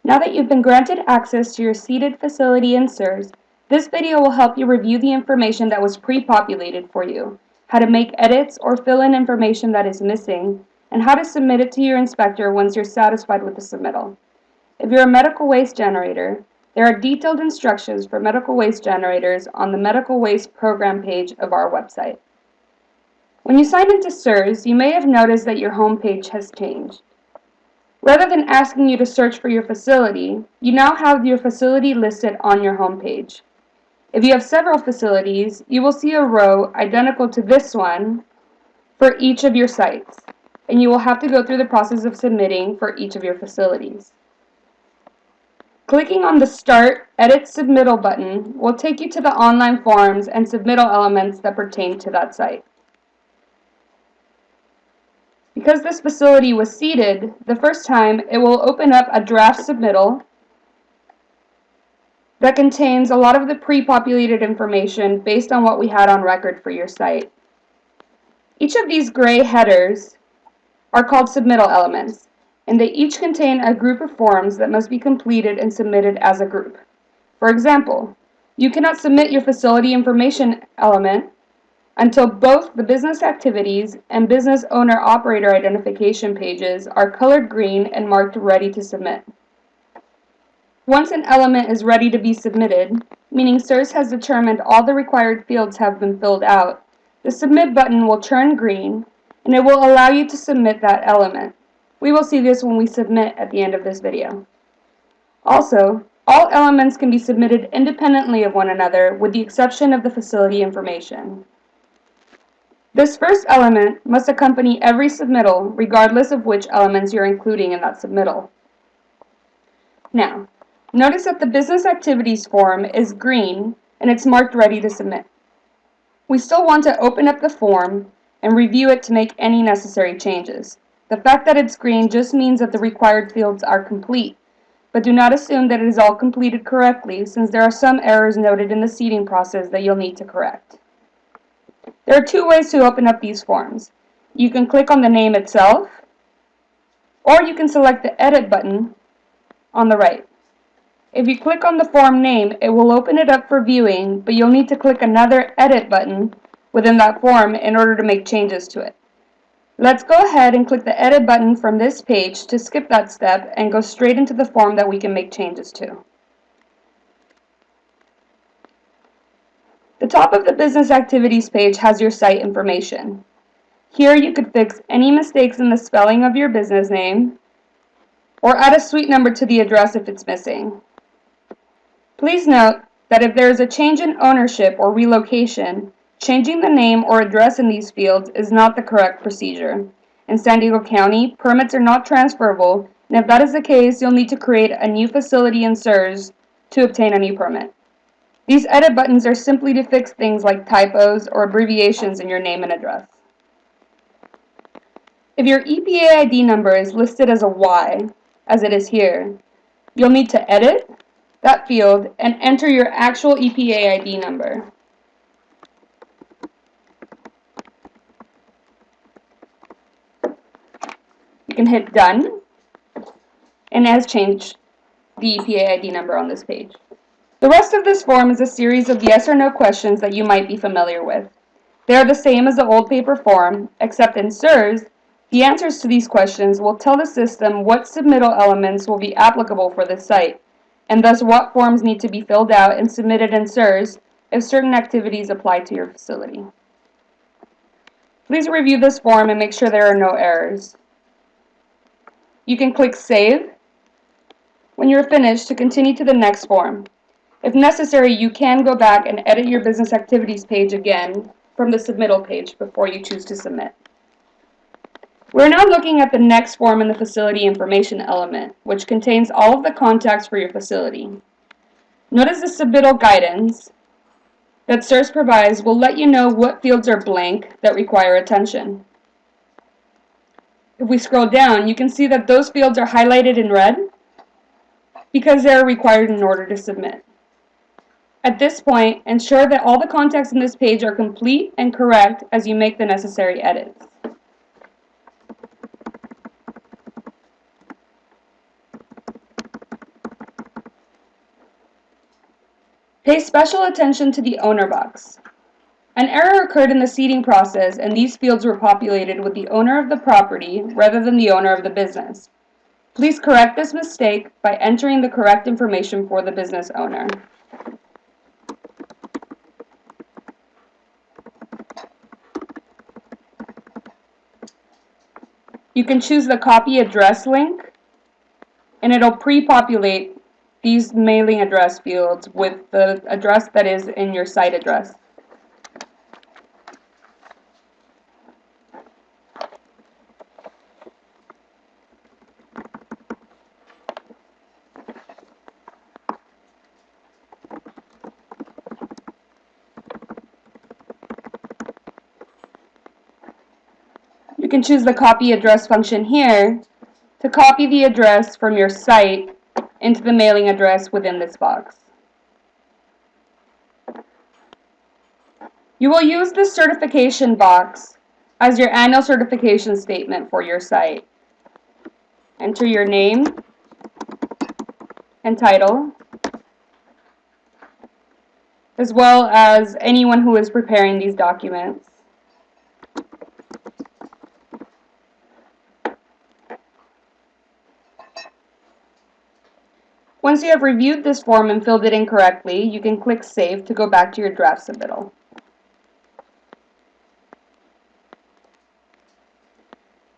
Now that you've been granted access to your seated facility in CERS, this video will help you review the information that was pre-populated for you, how to make edits or fill in information that is missing, and how to submit it to your inspector once you're satisfied with the submittal. If you're a medical waste generator, there are detailed instructions for medical waste generators on the Medical Waste Program page of our website. When you sign into CERS, you may have noticed that your home page has changed. Rather than asking you to search for your facility, you now have your facility listed on your home page. If you have several facilities, you will see a row identical to this one for each of your sites, and you will have to go through the process of submitting for each of your facilities. Clicking on the Start Edit Submittal button will take you to the online forms and submittal elements that pertain to that site. Because this facility was seeded the first time, it will open up a draft submittal that contains a lot of the pre-populated information based on what we had on record for your site. Each of these gray headers are called submittal elements, and they each contain a group of forms that must be completed and submitted as a group. For example, you cannot submit your facility information element until both the business activities and business owner operator identification pages are colored green and marked ready to submit. Once an element is ready to be submitted, meaning CERS has determined all the required fields have been filled out, the Submit button will turn green and it will allow you to submit that element. We will see this when we submit at the end of this video. Also, all elements can be submitted independently of one another with the exception of the facility information. This first element must accompany every submittal, regardless of which elements you're including in that submittal. Now, notice that the Business Activities form is green and it's marked ready to submit. We still want to open up the form and review it to make any necessary changes. The fact that it's green just means that the required fields are complete, but do not assume that it is all completed correctly since there are some errors noted in the seeding process that you'll need to correct. There are two ways to open up these forms. You can click on the name itself, or you can select the Edit button on the right. If you click on the form name, it will open it up for viewing, but you'll need to click another Edit button within that form in order to make changes to it. Let's go ahead and click the Edit button from this page to skip that step and go straight into the form that we can make changes to. The top of the Business Activities page has your site information. Here you could fix any mistakes in the spelling of your business name or add a suite number to the address if it's missing. Please note that if there is a change in ownership or relocation, changing the name or address in these fields is not the correct procedure. In San Diego County, permits are not transferable, and if that is the case, you'll need to create a new facility in CERS to obtain a new permit. These edit buttons are simply to fix things like typos or abbreviations in your name and address. If your EPA ID number is listed as a Y, as it is here, you'll need to edit that field and enter your actual EPA ID number. You can hit Done, and it has changed the EPA ID number on this page. The rest of this form is a series of yes or no questions that you might be familiar with. They are the same as the old paper form, except in CERS, the answers to these questions will tell the system what submittal elements will be applicable for this site, and thus what forms need to be filled out and submitted in CERS if certain activities apply to your facility. Please review this form and make sure there are no errors. You can click Save when you're finished to continue to the next form. If necessary, you can go back and edit your Business Activities page again from the Submittal page before you choose to submit. We're now looking at the next form in the Facility Information element, which contains all of the contacts for your facility. Notice the submittal guidance that CERS provides will let you know what fields are blank that require attention. If we scroll down, you can see that those fields are highlighted in red because they are required in order to submit. At this point, ensure that all the contacts in this page are complete and correct as you make the necessary edits. Pay special attention to the owner box. An error occurred in the seeding process and these fields were populated with the owner of the property rather than the owner of the business. Please correct this mistake by entering the correct information for the business owner. You can choose the copy address link and it'll pre-populate these mailing address fields with the address that is in your site address. You can choose the copy address function here to copy the address from your site into the mailing address within this box. You will use this certification box as your annual certification statement for your site. Enter your name and title, as well as anyone who is preparing these documents. Once you have reviewed this form and filled it in correctly, you can click Save to go back to your draft submittal.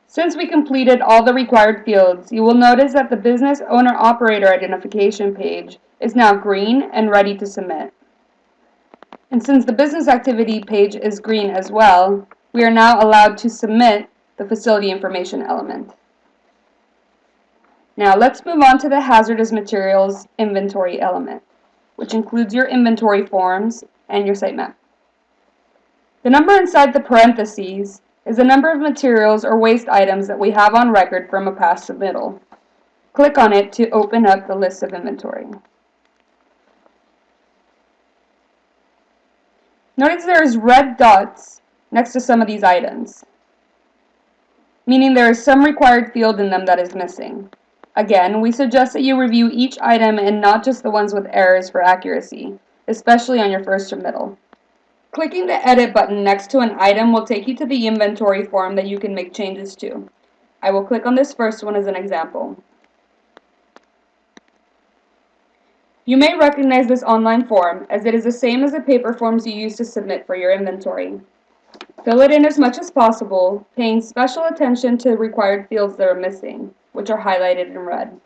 Since we completed all the required fields, you will notice that the Business Owner Operator Identification page is now green and ready to submit. And since the Business Activity page is green as well, we are now allowed to submit the Facility Information element. Now let's move on to the Hazardous Materials Inventory element, which includes your inventory forms and your sitemap. The number inside the parentheses is the number of materials or waste items that we have on record from a past submittal. Click on it to open up the list of inventory. Notice there is red dots next to some of these items, meaning there is some required field in them that is missing. Again, we suggest that you review each item and not just the ones with errors for accuracy, especially on your first submittal. Clicking the Edit button next to an item will take you to the inventory form that you can make changes to. I will click on this first one as an example. You may recognize this online form as it is the same as the paper forms you use to submit for your inventory. Fill it in as much as possible, paying special attention to required fields that are missing, which are highlighted in red.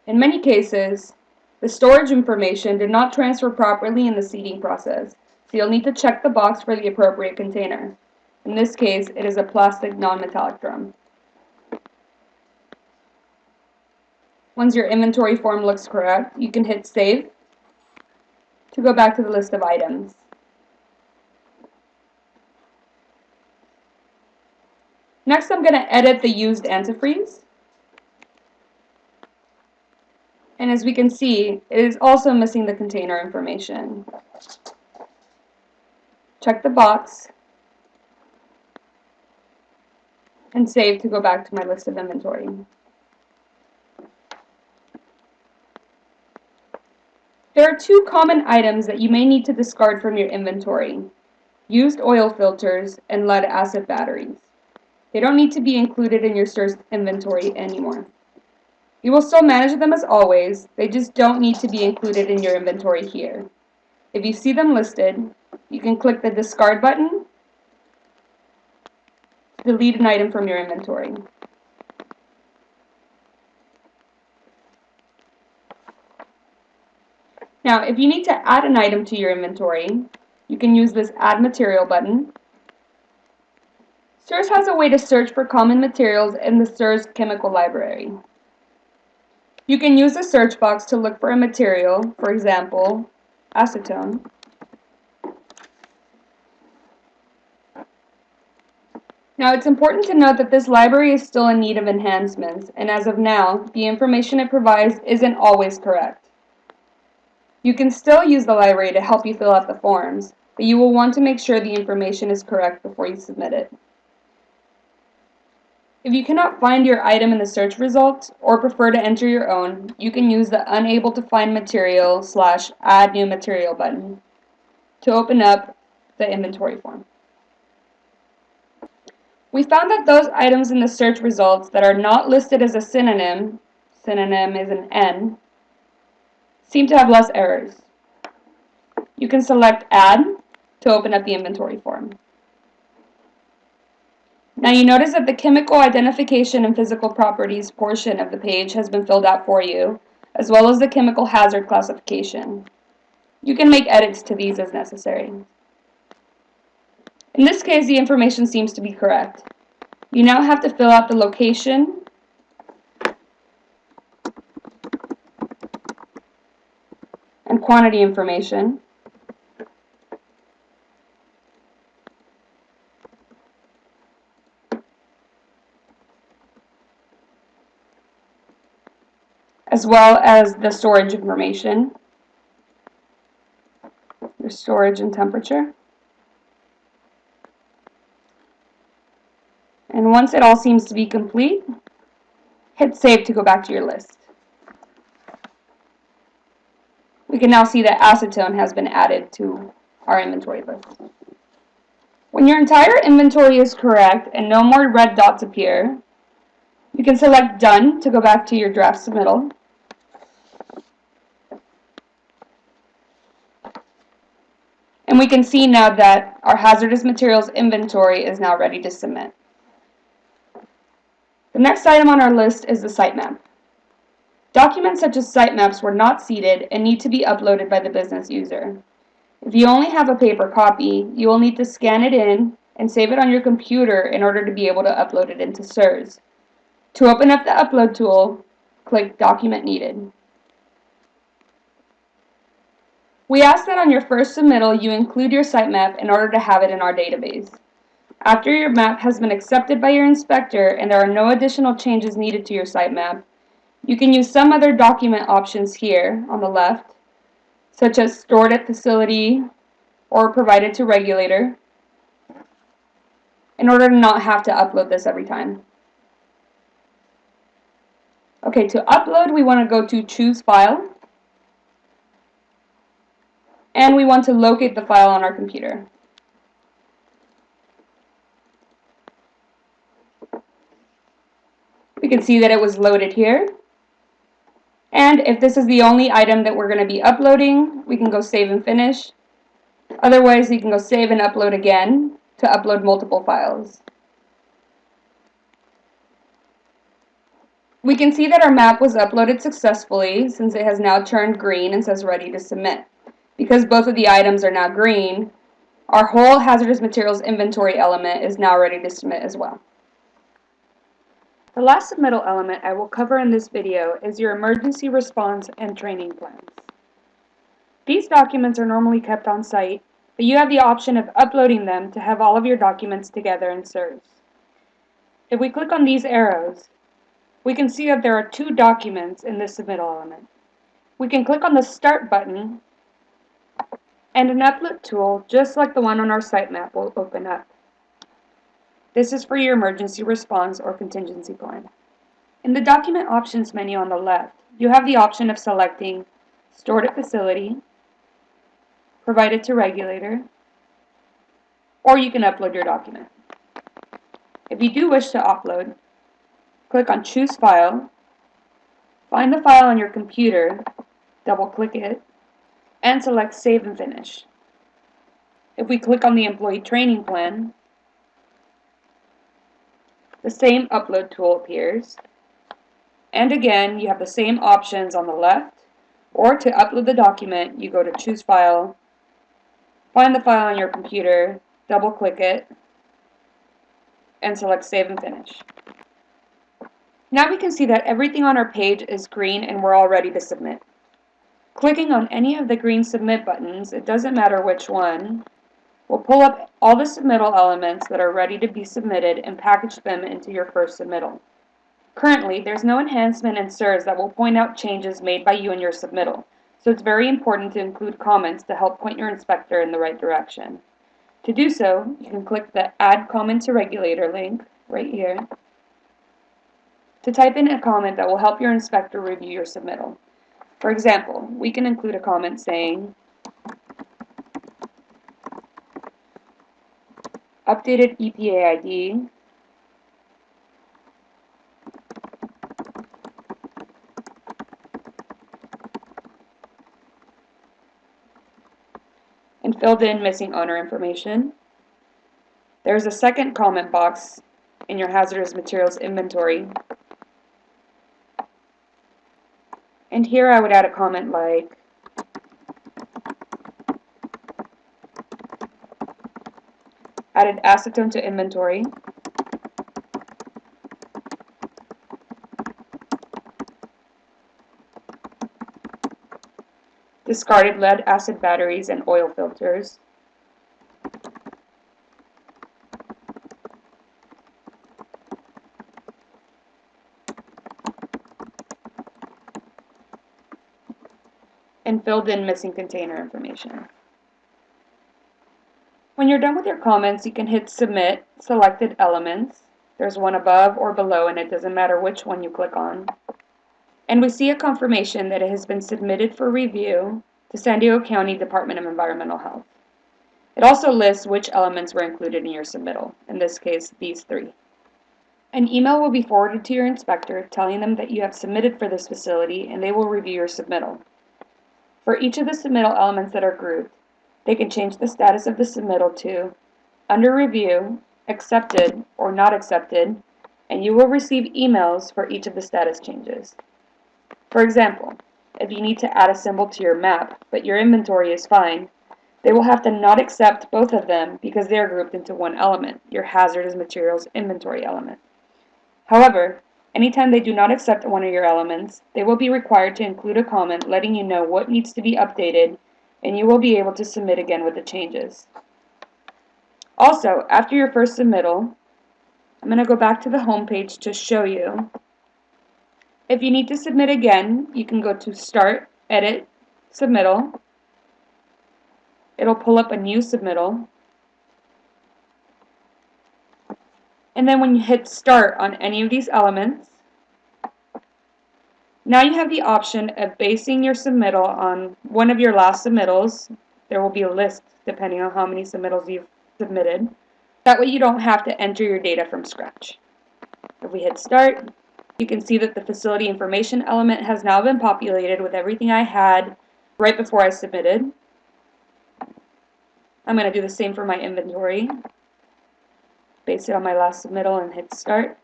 In many cases, the storage information did not transfer properly in the seeding process, so you'll need to check the box for the appropriate container. In this case, it is a plastic non-metallic drum. Once your inventory form looks correct, you can hit Save to go back to the list of items. Next, I'm going to edit the used antifreeze. And as we can see, it is also missing the container information. Check the box and save to go back to my list of inventory. There are two common items that you may need to discard from your inventory: used oil filters and lead acid batteries. They don't need to be included in your CERS inventory anymore. You will still manage them as always, they just don't need to be included in your inventory here. If you see them listed, you can click the Discard button to delete an item from your inventory. Now, if you need to add an item to your inventory, you can use this Add Material button. CERS has a way to search for common materials in the CERS chemical library. You can use the search box to look for a material, for example, acetone. Now, it's important to note that this library is still in need of enhancements, and as of now, the information it provides isn't always correct. You can still use the library to help you fill out the forms, but you will want to make sure the information is correct before you submit it. If you cannot find your item in the search results or prefer to enter your own, you can use the Unable to Find Material / Add New Material button to open up the inventory form. We found that those items in the search results that are not listed as a synonym is an N, seem to have less errors. You can select Add to open up the inventory form. Now you notice that the chemical identification and physical properties portion of the page has been filled out for you, as well as the chemical hazard classification. You can make edits to these as necessary. In this case, the information seems to be correct. You now have to fill out the location and quantity information, as well as the storage information, your storage and temperature. And once it all seems to be complete, hit Save to go back to your list. We can now see that acetone has been added to our inventory list. When your entire inventory is correct and no more red dots appear, you can select Done to go back to your draft submittal. And we can see now that our hazardous materials inventory is now ready to submit. The next item on our list is the sitemap. Documents such as sitemaps were not seeded and need to be uploaded by the business user. If you only have a paper copy, you will need to scan it in and save it on your computer in order to be able to upload it into CERS. To open up the upload tool, click Document Needed. We ask that on your first submittal you include your sitemap in order to have it in our database. After your map has been accepted by your inspector and there are no additional changes needed to your sitemap, you can use some other document options here on the left, such as stored at facility or provided to regulator, in order to not have to upload this every time. Okay, to upload we want to go to Choose File, and we want to locate the file on our computer. We can see that it was loaded here. And if this is the only item that we're going to be uploading, we can go Save and Finish. Otherwise, you can go Save and Upload again to upload multiple files. We can see that our map was uploaded successfully since it has now turned green and says Ready to Submit. Because both of the items are now green, our whole hazardous materials inventory element is now ready to submit as well. The last submittal element I will cover in this video is your emergency response and training plans. These documents are normally kept on site, but you have the option of uploading them to have all of your documents together in CERS. If we click on these arrows, we can see that there are two documents in this submittal element. We can click on the Start button, and an upload tool, just like the one on our sitemap, will open up. This is for your emergency response or contingency plan. In the Document Options menu on the left, you have the option of selecting Stored at Facility, Provided to Regulator, or you can upload your document. If you do wish to upload, click on Choose File, find the file on your computer, double-click it, and select Save and Finish. If we click on the Employee Training Plan, the same upload tool appears, and again you have the same options on the left, or to upload the document you go to Choose File, find the file on your computer, double click it, and select Save and Finish. Now we can see that everything on our page is green and we're all ready to submit. Clicking on any of the green submit buttons, it doesn't matter which one, will pull up all the submittal elements that are ready to be submitted and package them into your first submittal. Currently, there's no enhancement in CERS that will point out changes made by you in your submittal, so it's very important to include comments to help point your inspector in the right direction. To do so, you can click the Add Comment to Regulator link right here, to type in a comment that will help your inspector review your submittal. For example, we can include a comment saying, updated EPA ID, and filled in missing owner information. There's a second comment box in your hazardous materials inventory. And here I would add a comment like, added acetone to inventory, discarded lead acid batteries and oil filters, and filled in missing container information. When you're done with your comments, you can hit Submit Selected Elements. There's one above or below, and it doesn't matter which one you click on. And we see a confirmation that it has been submitted for review to San Diego County Department of Environmental Health. It also lists which elements were included in your submittal, in this case, these 3. An email will be forwarded to your inspector telling them that you have submitted for this facility, and they will review your submittal. For each of the submittal elements that are grouped, they can change the status of the submittal to under review, accepted, or not accepted, and you will receive emails for each of the status changes. For example, if you need to add a symbol to your map, but your inventory is fine, they will have to not accept both of them because they are grouped into one element, your hazardous materials inventory element. However, anytime they do not accept one of your elements, they will be required to include a comment letting you know what needs to be updated, and you will be able to submit again with the changes. Also, after your first submittal, I'm going to go back to the home page to show you. If you need to submit again, you can go to Start, Edit, Submittal. It'll pull up a new submittal. And then when you hit Start on any of these elements, now you have the option of basing your submittal on one of your last submittals. There will be a list depending on how many submittals you've submitted. That way you don't have to enter your data from scratch. If we hit Start, you can see that the facility information element has now been populated with everything I had right before I submitted. I'm going to do the same for my inventory. Base it on my last submittal and hit Start.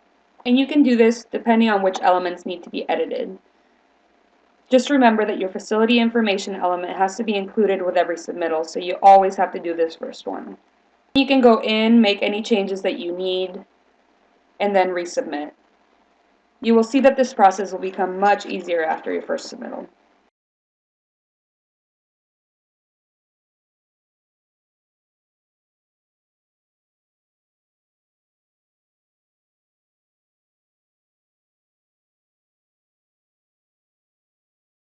And you can do this depending on which elements need to be edited. Just remember that your facility information element has to be included with every submittal, so you always have to do this first one. You can go in, make any changes that you need, and then resubmit. You will see that this process will become much easier after your first submittal.